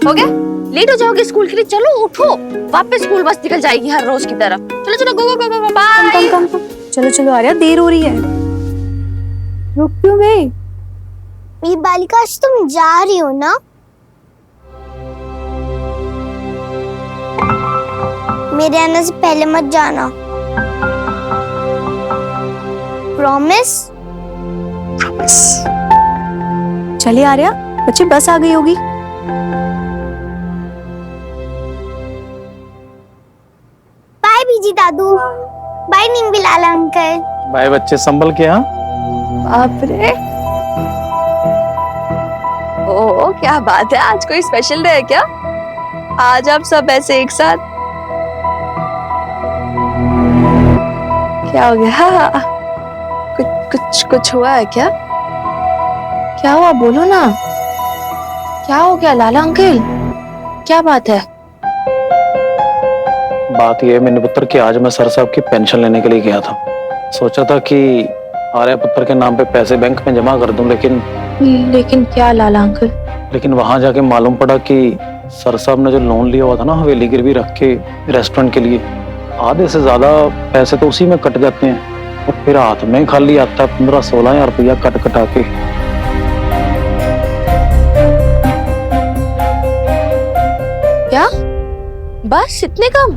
हो गया? लेट हो जाओगे स्कूल के लिए। चलो उठो, वापस स्कूल बस निकल जाएगी हर रोज की तरह। चलो चलो, गो गो गो गो, बाय। कम चलो चलो आर्या, देर हो रही है। रुक क्यों गई? मेरी बालिका, आज तुम जा रही हो ना? मेरे आने से पहले मत जाना। प्रॉमिस? प्रॉमिस। चलिए आर्या, बच्चे बस आ गई होगी। बाय बीजी दादू, बाय नीमबिलाल अंकल। बाय बच्चे, संभल के। हाँ बाप रे, ओ क्या बात है, आज कोई स्पेशल डे है क्या? आज आप सब ऐसे एक साथ? क्या हो गया? कुछ हुआ है क्या? क्या हुआ, बोलो ना। क्या हो गया लाला अंकल, क्या बात है? बात यह है मैंने पुत्र कि आज मैं सर साहब की पेंशन लेने के लिए गया था। सोचा था कि आर्या पुत्र के नाम पे पैसे बैंक में जमा कर दूं, लेकिन क्या लाला अंकल? लेकिन वहां जाके मालूम पड़ा कि सर साहब ने जो लोन लिया हुआ था ना हवेली गिरवी रख के रेस्टोरेंट के लिए, आधे से ज्यादा पैसे तो उसी में कट जाते हैं और फिर हाथ में खाली आता है 15-16 हजार रुपया कट कटा के। क्या बस इतने कम?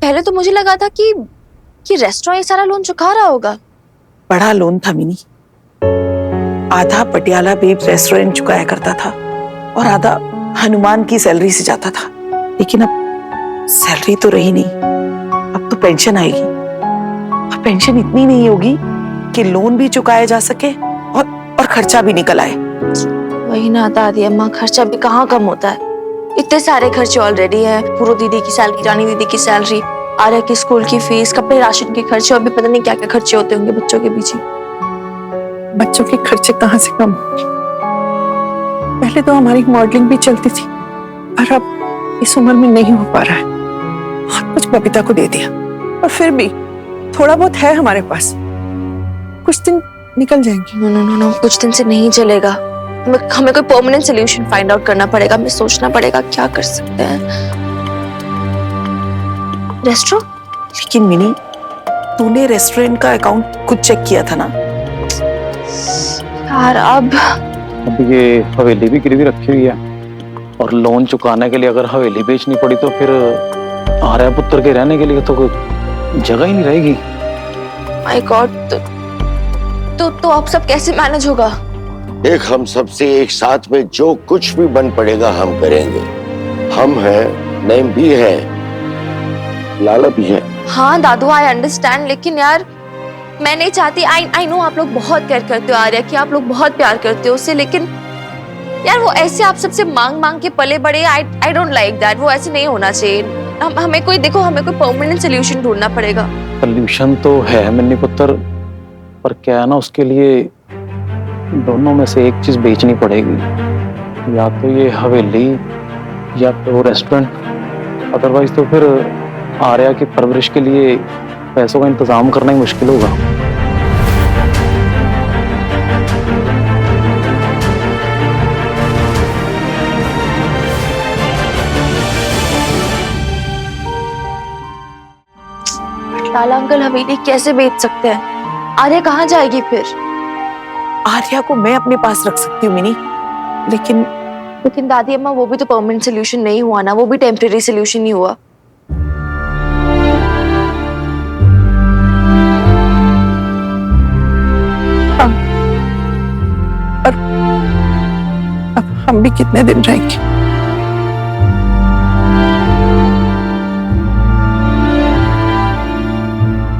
पहले तो मुझे लगा था कि रेस्टोरेंट ये सारा लोन चुका रहा होगा। बड़ा लोन था मिनी, आधा पटियाला बेब रेस्टोरेंट चुकाया करता था और आधा हनुमान की सैलरी से जाता था। लेकिन अब सैलरी तो रही नहीं, अब तो पेंशन आएगी। अब पेंशन इतनी नहीं होगी कि लोन भी चुकाया जा सके और खर्चा भी निकल आए। वही ना दादी अम्मा, खर्चा भी कहाँ कम होता है। इतने सारे खर्चे ऑलरेडी है, पूरो दीदी की सैलरी, रानी दीदी की सैलरी, आर्या की स्कूल की फीस, कपड़े, राशन के खर्चे और भी पता नहीं क्या क्या खर्चे होते होंगे बच्चों के पीछे। बच्चों के खर्चे कहाँ से कम? पहले तो हमारी मॉडलिंग भी चलती थी, पर अब इस उम्र में नहीं हो पा रहा है। बहुत कुछ बबीता को दे दिया और फिर भी थोड़ा बहुत है हमारे पास, कुछ दिन निकल जाएंगे। नो, कुछ दिन से नहीं चलेगा। हमें कोई परमानेंट सोल्यूशन फाइंड आउट करना पड़ेगा। हमें सोचना पड़ेगा क्या कर सकते हैं। रेस्टोरेंट? लेकिन मिनी, तूने रेस्टोरेंट का अकाउंट खुद चेक किया था ना? यार अब ये हवेली भी गिरवी रखी हुई है और लोन चुकाने के लिए अगर हवेली बेचनी पड़ी तो फिर आर्या पुत्र के रहने के लिए तो कोई जगह ही नहीं रहेगी। माय गॉड, तो अब सब कैसे मैनेज होगा? देख, हम सबसे एक साथ में जो कुछ भी बन पड़ेगा हम करेंगे। हम हैं, नईम भी है, लाला भी है। हाँ दादू, आई अंडरस्टैंड, लेकिन यार मैं नहीं चाहती। आई नो आप लोग बहुत केयर करते हो आर्या की, आप लोग बहुत प्यार करते हो उससे, लेकिन यार वो ऐसे आप सबसे मांग मांग के पले बड़े, आई डोंट लाइक दैट। वो ऐसे नहीं होना चाहिए। हमें कोई परमानेंट सोल्यूशन ढूंढना पड़ेगा। सोल्यूशन तो है मन्नी पुत्र, पर क्या है ना, उसके लिए दोनों में से एक चीज बेचनी पड़ेगी, या तो ये हवेली या तो रेस्टोरेंट। अदरवाइज तो फिर आर्या की परवरिश के लिए पैसों का इंतजाम करना ही मुश्किल होगा। लाला अंकल हवेली कैसे बेच सकते हैं? आर्या कहाँ जाएगी फिर? आर्या को मैं अपने पास रख सकती हूँ मिनी, लेकिन दादी अम्मा, वो भी तो परमानेंट सोल्यूशन नहीं हुआ ना, वो भी टेम्परेरी सोल्यूशन ही हुआ। और अब हम भी कितने दिन रहेंगे?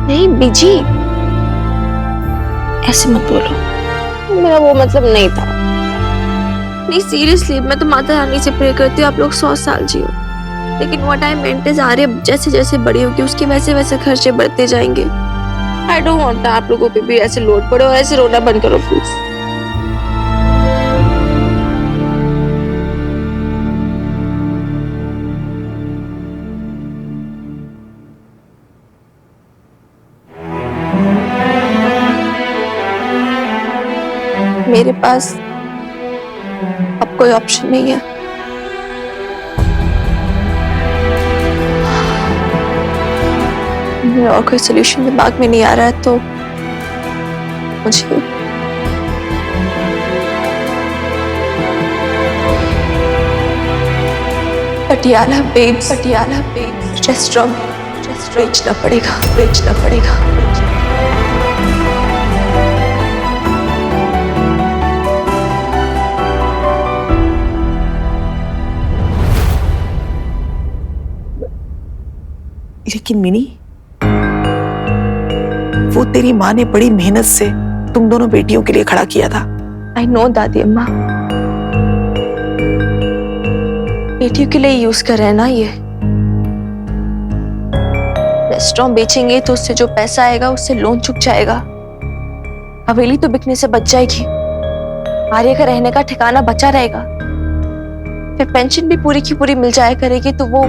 नहीं बीजी, ऐसे मत बोलो, मेरा वो मतलब नहीं था। नहीं सीरियसली, मैं तो माता रानी से प्रे करती हूँ आप लोग 100 साल जियो, लेकिन what I meant is Arya जैसे जैसे बड़ी होगी उसके वैसे वैसे खर्चे बढ़ते जाएंगे। आई डोंट वांट आप लोगों पे भी ऐसे लोड पड़े और ऐसे रोना बंद करो प्लीज। मेरे पास अब कोई ऑप्शन नहीं है। मुझे और कोई सोल्यूशन दिमाग में नहीं आ रहा है, तो मुझे पटियाला बेब्स रेस्टोरेंट बेचना पड़ेगा। लेकिन मिनी, वो तेरी माँ ने बड़ी मेहनत से तुम दोनों बेटियों के लिए खड़ा किया था। आई नो दादी अम्मा, बेटियों के लिए यूज कर रहे हैं ना ये। रेस्टोरेंट बेचेंगे तो उससे जो पैसा आएगा उससे लोन चुक जाएगा, हवेली तो बिकने से बच जाएगी, आर्य का रहने का ठिकाना बचा रहेगा, फिर पेंशन भी पूरी की पूरी मिल जाया करेगी, तो वो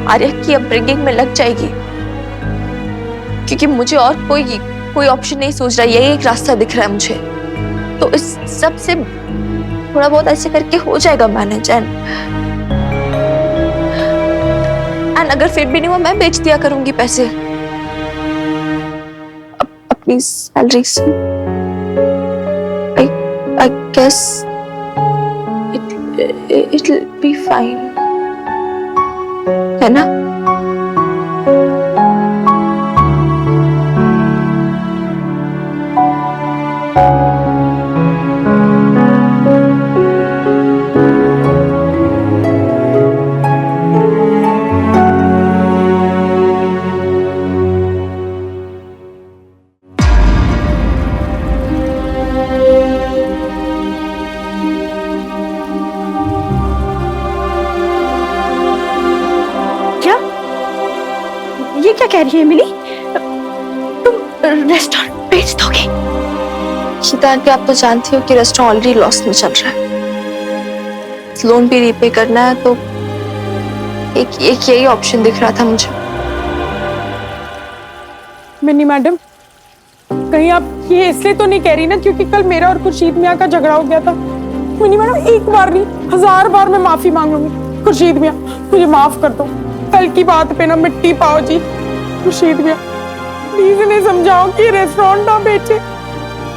आर्य की अपब्रिंगिंग में लग जाएगी। क्योंकि मुझे और कोई ऑप्शन नहीं सूझ रहा, यही एक रास्ता दिख रहा है मुझे। तो इस सब से थोड़ा बहुत ऐसे करके हो जाएगा मैनेज। एंड अगर फिर भी नहीं हुआ, मैं बेच दिया करूंगी पैसे अपनी सैलरी से। I guess it'll be fine, है ना? ये क्या कह रही है मिली? तुम रेस्टोरेंट बेच दोगे? शीता आंटी, आप तो जानती हो कि रेस्टोरेंट ऑलरेडी लॉस में चल रहा है, लोन भी रीपे करना है, तो एक यही ऑप्शन दिख रहा था मुझे। मिनी मैडम, कहीं आप ये इसलिए तो नहीं कह रही ना क्योंकि कल मेरा और खुर्शीद मियाँ का झगड़ा हो गया था? मिनी मैडम, एक बार नहीं 1000 बार मैं माफी मांग लूंगी। खुर्शीद मियाँ, मुझे माफ कर दो, कल की बात पे ना मिट्टी पाओ जी। खुर्शीद मियाँ, प्लीज इन्हें समझाओ कि रेस्टोरेंट ना बेचे,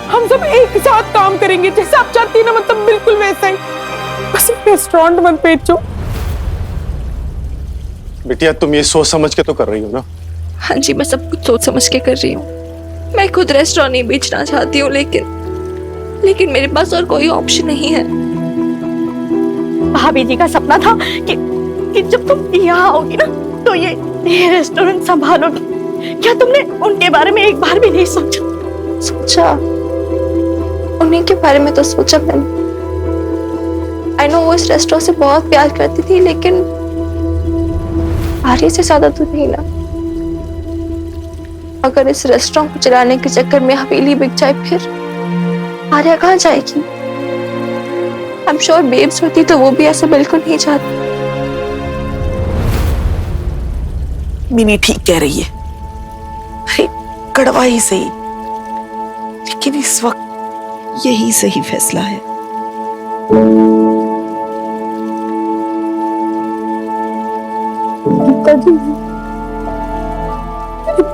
हम सब एक साथ काम करेंगे जैसे आप चाहती है ना, मतलब बिल्कुल वैसा ही, बस रेस्टोरेंट मत बेचो। बिटिया, तुम ये सोच समझ के तो कर रही हो ना? हाँ जी, मैं सब कुछ सोच समझ के कर रही हूँ। मैं खुद रेस्टोरेंट नहीं बेचना चाहती हूँ, लेकिन मेरे पास और कोई ऑप्शन नहीं है। भाभी जी का सपना था कि जब तुम यहाँ आओगी ना तो ये रेस्टोरेंट संभालोगी। क्या तुमने उनके बारे में एक बार भी नहीं सोचा? उन्हीं के बारे में तो सोचा मैंने। आई नो वो इस रेस्टोरेंट से बहुत प्यार करती थी, लेकिन आर्य से ज्यादा तो नहीं ना। अगर इस रेस्टोरेंट को चलाने के चक्कर में हवेली बिक जाए, फिर आर्या कहाँ जाएगी? आई एम श्योर बेब्स होती तो वो भी ऐसा बिल्कुल नहीं चाहती। मिनी ठीक कह रही है, अरे कड़वा ही सही, लेकिन इस वक्त यही सही फैसला है।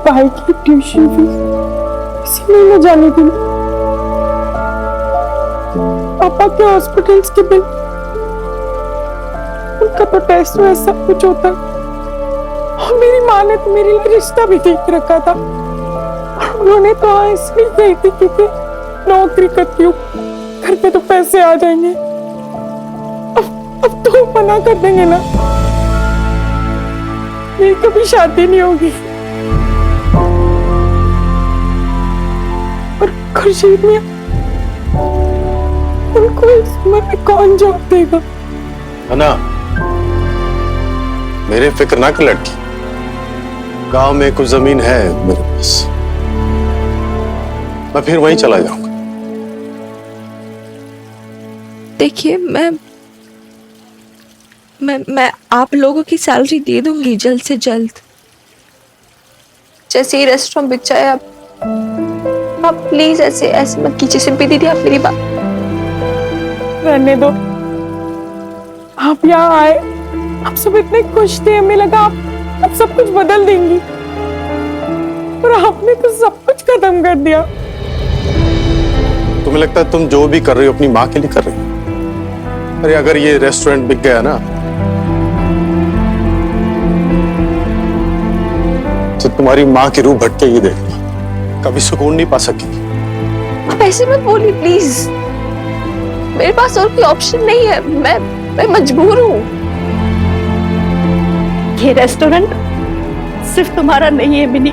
भाई की ट्यूशन फीस इसी महीने जाने दी, पापा के हॉस्पिटल्स के बिल, उनका तो टेस्ट में सब कुछ होता है, और मेरी माँ ने तो मेरे लिए रिश्ता भी देख रखा था, और उन्होंने तो हाँ इसलिए गई थी क्योंकि नौकरी करती हूँ, घर पे तो पैसे आ जाएंगे। अब तो मना कर देंगे ना, मेरी कभी शादी नहीं होगी। और खुर्शीद मियाँ, उनको इस उम्र में कौन जॉब देगा? है ना, मेरे फिक्र ना कर लड़की, गांव में कुछ जमीन है मेरे पास, मैं फिर वहीं चला जाऊंगा। देखिए, मैं आप लोगों की सैलरी दे दूंगी जल्द से जल्द, जैसे ही रेस्टोरेंट बिक जाए। आप प्लीज ऐसे ऐसे मत कीजिए। सिंपी दीदी आप मेरी बात। रहने दो, आप यहाँ आए, आप सब इतने खुश थे, हमें लगा आप सब कुछ बदल देंगी, और आपने तो सब कुछ खत्म कर दिया। तुम्हें लगता है तुम जो भी कर रही हो अपनी माँ के लिए कर रही हो? अरे अगर ये रेस्टोरेंट बिक गया ना तो तुम्हारी माँ की रूह भटकेगी, देखना कभी सुकून नहीं पा सकेगी। आप ऐसे मत बोलिए प्लीज। मेरे पास और कोई ऑप्शन नहीं है। मैं मजबूर हूँ। ये रेस्टोरेंट सिर्फ तुम्हारा नहीं है मिनी,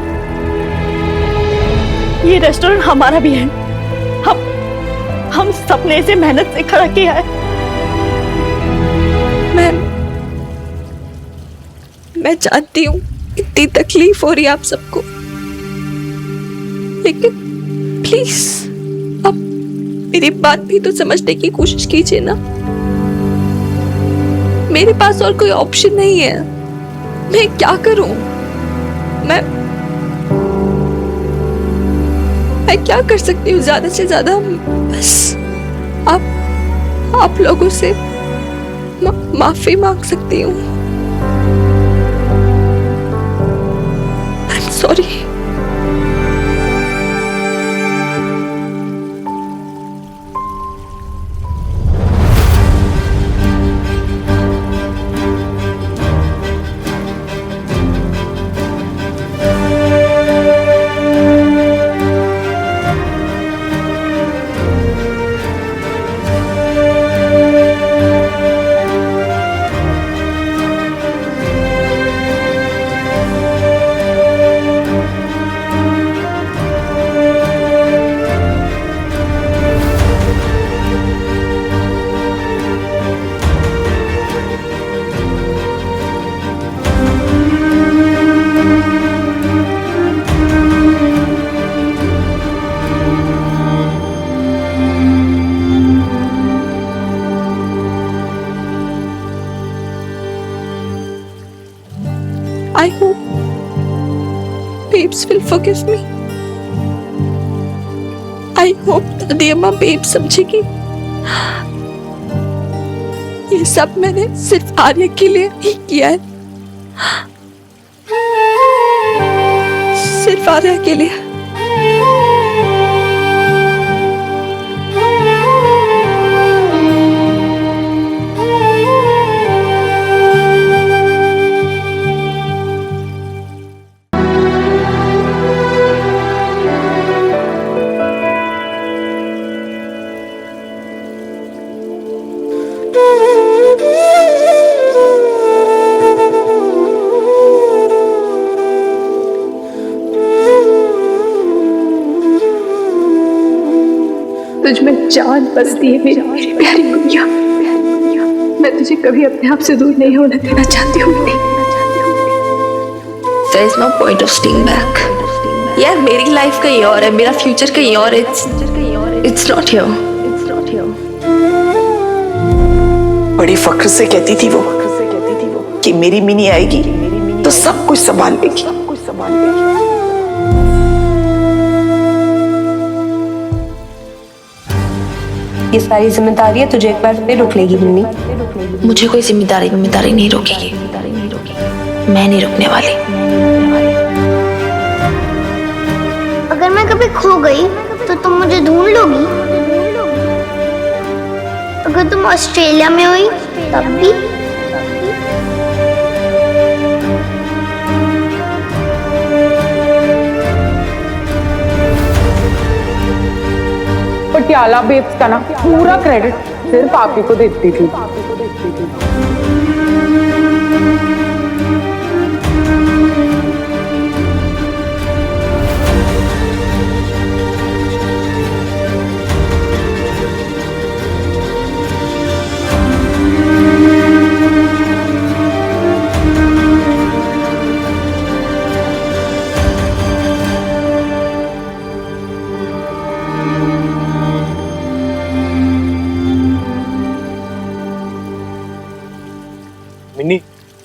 ये रेस्टोरेंट हमारा भी है। हम सबने इसे मेहनत से खड़ा किया है। मैं जानती हूँ इतनी तकलीफ हो रही है आप सबको, लेकिन प्लीज आप मेरी बात भी तो समझने की कोशिश कीजिए ना। मेरे पास और कोई ऑप्शन नहीं है। मैं क्या करूं? मैं क्या कर सकती हूँ? ज्यादा से ज्यादा बस आप लोगों से माफी मांग सकती हूँ। I'm sorry. I hope Babes will forgive me. I hope दादी अम्मा बेब समझेगी। ये सब मैंने सिर्फ आर्य के लिए ही किया है, सिर्फ आर्य के लिए। तुझ में जान बसती है मेरी प्यारी गुड़िया। मैं तुझे कभी अपने आप से दूर नहीं होने देना चाहती हूँ। There is no point of staying back. यार मेरी लाइफ कहीं और है, मेरा फ्यूचर कहीं और है। It's not here. बड़ी फख्र से कहती थी वो कि मेरी मिनी आएगी तो सब कुछ संभाल लेगी। ये सारी जिम्मेदारी है, तुझे एक बार फिर रोक लेगी मिन्नी। मुझे कोई जिम्मेदारी नहीं रोकेगी। मैं नहीं रुकने वाली। अगर मैं कभी खो गई तो तुम मुझे ढूंढ लोगी? अगर तुम ऑस्ट्रेलिया में हुई तब भी? पटियाला बेब्स का ना पूरा क्रेडिट सिर्फ आप ही को देती थी। मिनी,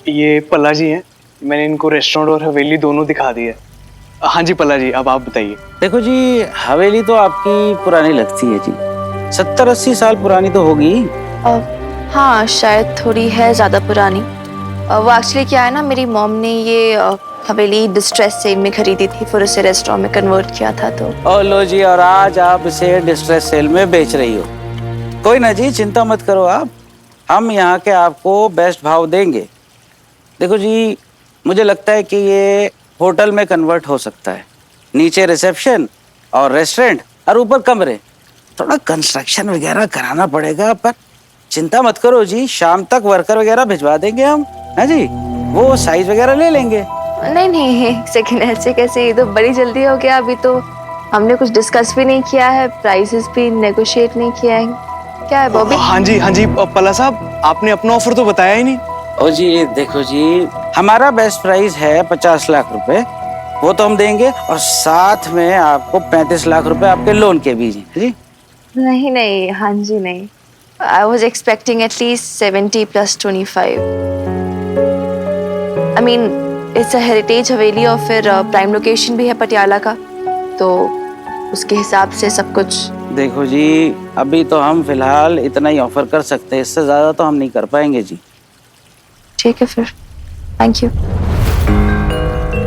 ये पल्ला जी हैं। मैंने इनको रेस्टोरेंट और हवेली दोनों दिखा दी है। हाँ जी पल्ला जी, अब आप बताइए। देखो जी, हवेली तो आपकी पुरानी लगती है जी, 70-80 साल पुरानी तो होगी। हाँ शायद थोड़ी है ज्यादा पुरानी। वो एक्चुअली क्या है ना, मेरी मॉम ने ये हवेली डिस्ट्रेस सेल में खरीदी थी, फिर उसे रेस्टोरेंट में कन्वर्ट किया था। तो ओ लो जी, और आज आप इसे डिस्ट्रेस सेल में बेच रही हो। कोई ना जी, चिंता मत करो आप, हम यहाँ के आपको बेस्ट भाव देंगे। देखो जी, मुझे लगता है कि ये होटल में कन्वर्ट हो सकता है। नीचे रिसेप्शन और रेस्टोरेंट और ऊपर कमरे। थोड़ा कंस्ट्रक्शन वगैरह कराना पड़ेगा, पर चिंता मत करो जी, शाम तक वर्कर वगैरह भिजवा देंगे हम, है जी, वो साइज वगैरह ले लेंगे। नहीं नहीं, सेकेंड हैंड से कैसे, ये तो बड़ी जल्दी हो गया। अभी तो हमने कुछ डिस्कस भी नहीं किया है, प्राइसेस भी नेगोशिएट नहीं किया है। क्या है बॉबी? हाँ जी पल्ला साहब, आपने अपना ऑफर तो बताया ही नहीं। ओ जी देखो जी, हमारा बेस्ट प्राइस है 50 लाख रुपए, वो तो हम देंगे, और साथ में आपको 35 लाख रुपए आपके लोन के भी जी। नहीं नहीं, हाँ जी नहीं, I was expecting at least 70 + 25। I mean it's a heritage हवेली और फिर प्राइम लोकेशन भी है पटियाला का, तो उसके हिसाब से सब कुछ। देखो जी, अभी तो हम फिलहाल इतना ही ऑफर कर सकते हैं, इससे ज्यादा तो हम नहीं कर पाएंगे जी। ठीक है फिर, थैंक यू।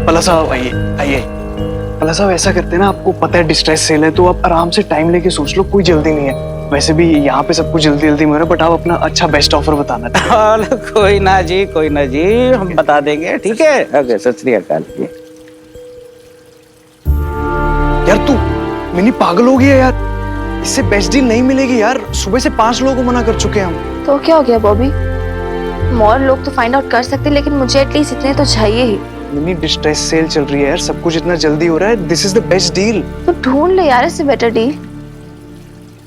पल्ला साहब आइए आइए। पल्ला साहब ऐसा करते हैं ना, आपको पता है डिस्ट्रेस सेल है, तो आप आराम से टाइम लेके सोच लो, कोई जल्दी नहीं है। वैसे भी यहाँ पे सब कुछ जल्दी जल्दी में, बट आप अपना अच्छा बेस्ट ऑफर बताना। कोई ना जी, कोई ना जी, हम बता देंगे, ठीक है। ओके, सत श्री अकाल। यार तू मिनी पागल हो गया यार, इससे बेस्ट डील नहीं मिलेगी यार। सुबह से 5 लोगों को मना कर चुके हैं हम। तो क्या हो गया बॉबी? और लोग तो फाइंड आउट कर सकते, लेकिन मुझे एटलीस्ट इतने तो चाहिए ही। मिनी डिस्ट्रेस सेल चल रही है यार, सब कुछ इतना जल्दी हो रहा है। This is the best deal. तो ढूंढ ले यार इससे बेटर डील।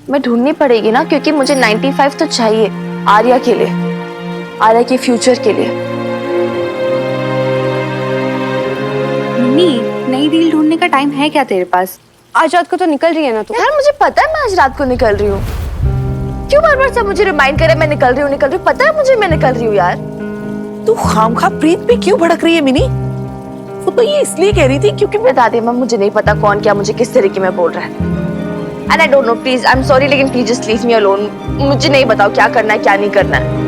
मैं ढूंढनी पड़ेगी ना, क्योंकि मुझे 95 तो चाहिए आर्या के लिए, आर्या के फ्यूचर के लिए। मम्मी, नई डील ढूंढने का टाइम है क्या तेरे पास? आज रात को तो निकल रही है ना तू? यार मुझे पता है मैं आज रात को निकल रही हूँ, क्यों बार बार सब मुझे रिमाइंड करे मैं निकल रही हूँ। पता है मुझे मैं निकल रही हूँ यार। तू खामखा प्रीत पे क्यों भड़क रही है मिनी? वो तो ये इसलिए कह रही थी क्योंकि बता दे मां, मुझे नहीं पता कौन क्या मुझे किस तरीके में बोल रहा है। And I don't know, please I am sorry, लेकिन please just leave me alone. मुझे नहीं बताओ क्या करना है क्या नहीं करना है।